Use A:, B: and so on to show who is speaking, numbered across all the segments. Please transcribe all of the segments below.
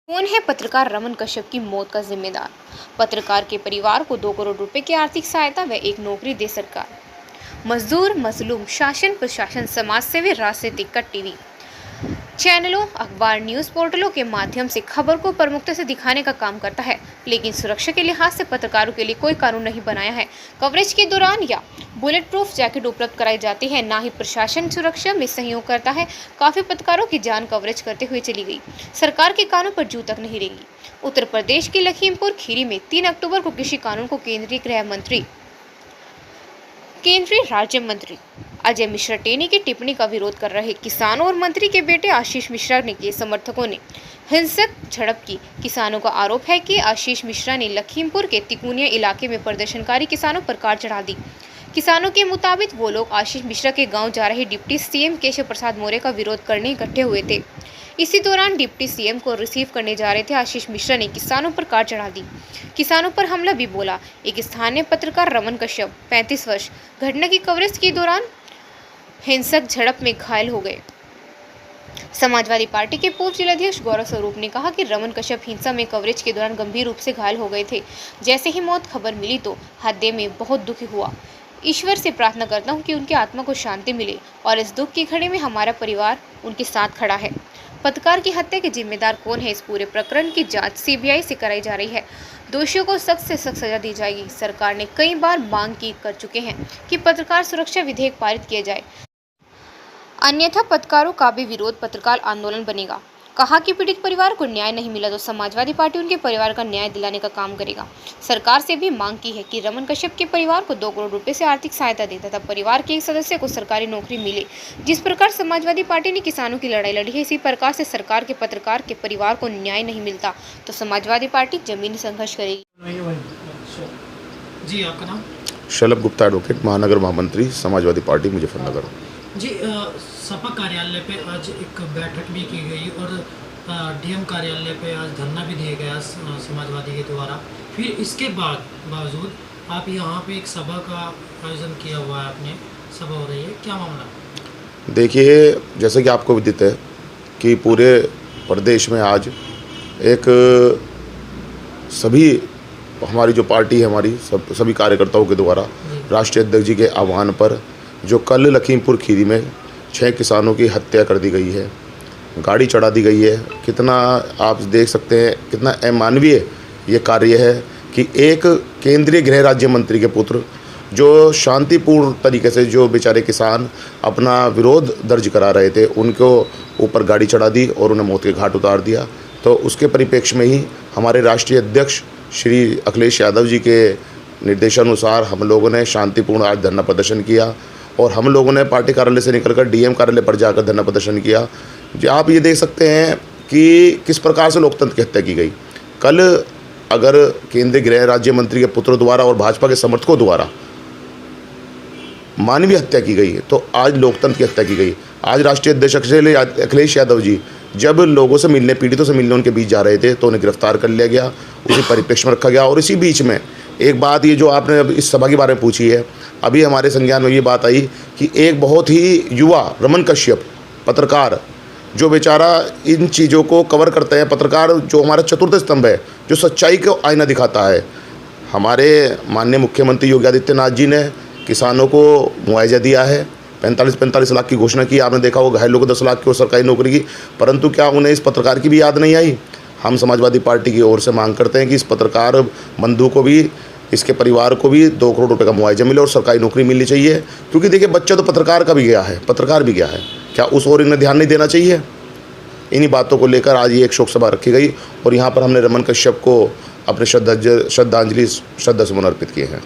A: कौन है पत्रकार रमन कश्यप की मौत का जिम्मेदार? पत्रकार के परिवार को 2 करोड़ रुपए की आर्थिक सहायता व एक नौकरी दे सरकार। मजदूर, मजलूम, शासन प्रशासन, समाज सेवी, राजनीतिक का टीवी चैनलों, अखबार, न्यूज पोर्टलों के माध्यम से खबर को प्रमुखता से दिखाने का काम करता है, लेकिन सुरक्षा के लिहाज से पत्रकारों के लिए कोई कानून नहीं बनाया है। कवरेज के दौरान या बुलेट प्रूफ जैकेट उपलब्ध कराई जाती है, ना ही प्रशासन सुरक्षा में सहयोग करता है। काफी पत्रकारों की जान कवरेज करते हुए चली गई। सरकार के कानून पर जू तक नहीं रेंगी। उत्तर प्रदेश के लखीमपुर खीरी में 3 अक्टूबर को कृषि कानून को केंद्रीय राज्य मंत्री अजय मिश्रा टेनी की टिप्पणी का विरोध कर रहे किसानों और मंत्री के बेटे आशीष मिश्रा ने के समर्थकों ने हिंसक झड़प की। किसानों का आरोप है कि आशीष मिश्रा ने लखीमपुर के तिकुनिया इलाके में प्रदर्शनकारी किसानों पर कार चढ़ा दी। किसानों के मुताबिक वो लोग आशीष मिश्रा के गांव जा रहे डिप्टी सीएम केशव प्रसाद मौर्य का विरोध करने इकट्ठे हुए थे। इसी दौरान डिप्टी सीएम को रिसीव करने जा रहे थे आशीष मिश्रा ने किसानों पर कार चढ़ा दी। किसानों पर हमला भी बोला। एक स्थानीय पत्रकार रमन कश्यप 35 वर्ष घटना की कवरेज के दौरान हिंसक झड़प में घायल हो गए। समाजवादी पार्टी के पूर्व जिलाध्यक्ष गौरव स्वरूप ने कहा कि रमन कश्यप हिंसा में कवरेज के दौरान गंभीर रूप से घायल हो गए थे। जैसे ही मौत खबर मिली तो हृदय में बहुत दुख हुआ। ईश्वर से प्रार्थना करता हूं कि उनकी आत्मा को शांति मिले और इस दुख की घड़ी में हमारा परिवार उनके साथ खड़ा है। पत्रकार की हत्या के जिम्मेदार कौन है, इस पूरे प्रकरण की जांच सीबीआई से कराई जा रही है। दोषियों को सख्त से सख्त सजा दी जाएगी। सरकार ने कई बार मांग कर चुके हैं कि पत्रकार सुरक्षा विधेयक पारित किया जाए, अन्यथा पत्रकारों का भी विरोध पत्रकार आंदोलन बनेगा। कहा कि पीड़ित परिवार को न्याय नहीं मिला तो समाजवादी पार्टी उनके परिवार का न्याय दिलाने का काम करेगा। सरकार से भी मांग की है कि रमन कश्यप के परिवार को 2 करोड़ रुपए से आर्थिक सहायता दे तथा परिवार के एक सदस्य को सरकारी नौकरी मिले। जिस प्रकार समाजवादी पार्टी ने किसानों की लड़ाई लड़ी है, इसी प्रकार से सरकार के पत्रकार के परिवार को न्याय नहीं मिलता तो समाजवादी पार्टी जमीनी संघर्ष करेगी।
B: जी, आपका नाम?
C: शलभ गुप्ता, एडवोकेट, महानगर महामंत्री, समाजवादी पार्टी, मुजफ्फरनगर।
B: जी, सपा कार्यालय पे आज एक बैठक भी की गई और डीएम कार्यालय पे आज धरना भी दिया गया समाजवादी के द्वारा। फिर इसके बावजूद आप यहाँ पे एक सभा का आयोजन किया हुआ है, आपने सभा हो रही है, क्या मामला?
C: देखिए, जैसे कि आपको विदित है कि पूरे प्रदेश में आज एक सभी हमारी जो पार्टी है, हमारी सभी कार्यकर्ताओं के द्वारा राष्ट्रीय अध्यक्ष जी के आह्वान पर जो कल लखीमपुर खीरी में 6 किसानों की हत्या कर दी गई है, गाड़ी चढ़ा दी गई है। कितना आप देख सकते हैं, कितना अमानवीय ये कार्य है कि एक केंद्रीय गृह राज्य मंत्री के पुत्र जो शांतिपूर्ण तरीके से जो बेचारे किसान अपना विरोध दर्ज करा रहे थे, उनको ऊपर गाड़ी चढ़ा दी और उन्हें मौत के घाट उतार दिया। तो उसके परिप्रेक्ष्य में ही हमारे राष्ट्रीय अध्यक्ष श्री अखिलेश यादव जी के निर्देशानुसार हम लोगों ने शांतिपूर्ण आज धरना प्रदर्शन किया और हम लोगों ने पार्टी कार्यालय से निकलकर डीएम कार्यालय पर जाकर धरना प्रदर्शन किया। जो आप ये देख सकते हैं कि किस प्रकार से लोकतंत्र की हत्या की गई। कल अगर केंद्रीय गृह राज्य मंत्री के पुत्र द्वारा और भाजपा के समर्थकों द्वारा मानवीय हत्या की गई है, तो आज लोकतंत्र की हत्या की गई। आज राष्ट्रीय अध्यक्ष अखिलेश यादव जी जब लोगों से मिलने, पीड़ितों से मिलने उनके बीच जा रहे थे तो उन्हें गिरफ्तार कर लिया गया, उसी परिप्रेक्ष्य में रखा गया। और इसी बीच में एक बात, ये जो आपने अब इस सभा के बारे में पूछी है, अभी हमारे संज्ञान में ये बात आई कि एक बहुत ही युवा रमन कश्यप पत्रकार, जो बेचारा इन चीज़ों को कवर करते हैं, पत्रकार जो हमारा चतुर्थ स्तंभ है, जो सच्चाई को आईना दिखाता है। हमारे माननीय मुख्यमंत्री योगी आदित्यनाथ जी ने किसानों को मुआवजा दिया है, 45 लाख की घोषणा की। आपने देखा वो घायलों को 10 लाख की और सरकारी नौकरी की, परंतु क्या उन्हें इस पत्रकार की भी याद नहीं आई? हम समाजवादी पार्टी की ओर से मांग करते हैं कि इस पत्रकार बंधु को भी, इसके परिवार को भी 2 करोड़ रुपए का मुआवजा मिले और सरकारी नौकरी मिलनी चाहिए। क्योंकि देखिए, बच्चा तो पत्रकार का भी गया है, पत्रकार भी गया है, क्या उस ओर इन्हें ध्यान नहीं देना चाहिए? इन्हीं बातों को लेकर आज ये एक शोक सभा रखी गई और यहाँ पर हमने रमन कश्यप को अपने श्रद्धा सुमन अर्पित किए हैं।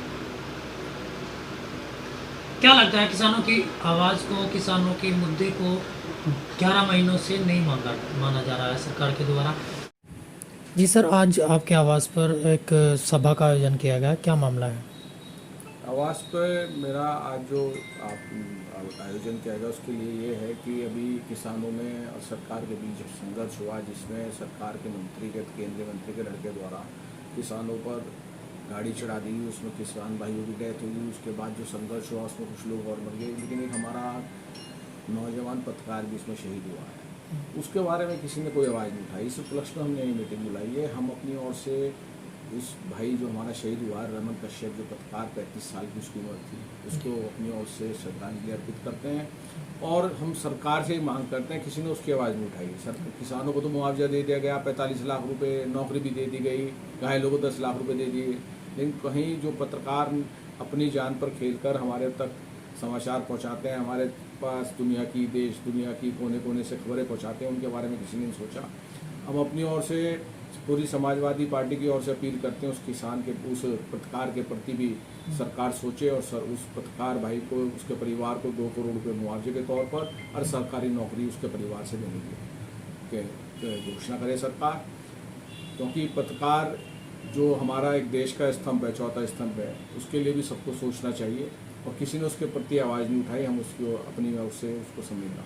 B: क्या लगता है किसानों की आवाज़ को, किसानों के मुद्दे को 11 महीनों से नहीं माना जा रहा है सरकार के द्वारा? जी सर, आज आपके आवास पर एक सभा का आयोजन किया गया, क्या मामला है?
D: आवास पर मेरा आज जो आयोजन किया गया उसके लिए ये है कि अभी किसानों में और सरकार के बीच संघर्ष हुआ, जिसमें सरकार के केंद्रीय मंत्री के लड़के द्वारा किसानों पर गाड़ी चढ़ा दी, उसमें किसान भाइयों की डेथ हुई। उसके बाद जो संघर्ष हुआ उसमें कुछ लोग और मर गए, लेकिन एक हमारा नौजवान पत्रकार भी इसमें शहीद हुआ है। उसके बारे में किसी ने कोई आवाज़ नहीं उठाई। इस उपलक्ष्य में हमने ये मीटिंग बुलाई है। हम अपनी ओर से उस भाई जो हमारा शहीद हुआ रमन कश्यप, जो पत्रकार 35 साल की उसकी उम्र थी, उसको अपनी ओर से श्रद्धांजलि अर्पित करते हैं और हम सरकार से ही मांग करते हैं। किसी ने उसकी आवाज़ नहीं उठाई। सर, किसानों को तो मुआवजा दे दिया गया, 45 लाख रुपए, नौकरी भी दे दी गई, घायलों को 10 लाख रुपए दे दिए, लेकिन कहीं जो पत्रकार अपनी जान पर खेलकर हमारे तक समाचार पहुंचाते हैं, हमारे पास देश दुनिया की कोने कोने से खबरें पहुंचाते हैं, उनके बारे में किसी ने नहीं सोचा। हम अपनी ओर से पूरी समाजवादी पार्टी की ओर से अपील करते हैं, उस किसान के, उस पत्रकार के प्रति भी सरकार सोचे और उस पत्रकार भाई को, उसके परिवार को 2 करोड़ रुपये मुआवजे के तौर पर और सरकारी नौकरी उसके परिवार से देने की घोषणा करे सरकार। क्योंकि पत्रकार जो हमारा एक देश का स्तंभ है, चौथा स्तंभ है, उसके लिए भी सबको सोचना चाहिए और किसी ने उसके प्रति आवाज़ नहीं उठाई। हम उसको अपनी ओर से उसको संवेदना